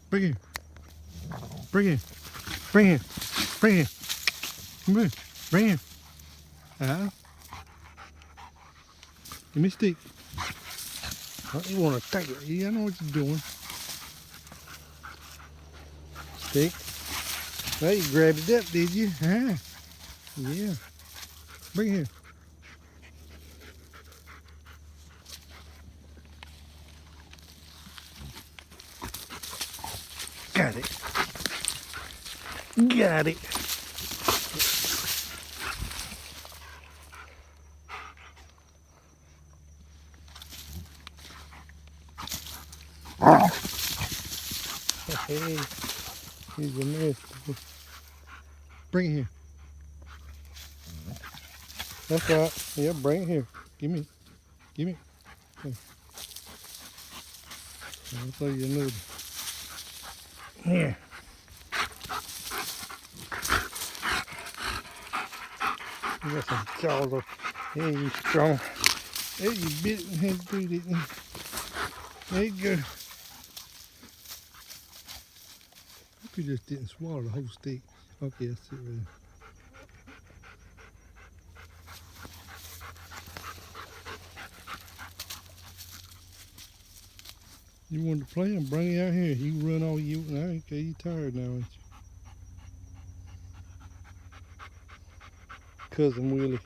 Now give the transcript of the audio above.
Bring it. Bring it. Bring it. Bring it. Come here. Bring it. Give me a stick. Oh, you want to take it? Yeah, I know what you're doing. Stick. Well, you grabbed it up, did you? Huh? Yeah. Bring it here. Got it. Got it. Hey, he's a mess. Bring it here. That's right. Yeah, bring it here. Give me. Give me. Here. I'll throw you another. Here. You got some jaws on. Yeah, you strong. There you bit it and had to do it, didn't you? There you go. Hope you just didn't swallow the whole stick. Okay, that's it right there. You wanted to play and bring it out here. You can run all you want. Okay, you tired now, ain't you? Cousin Willie.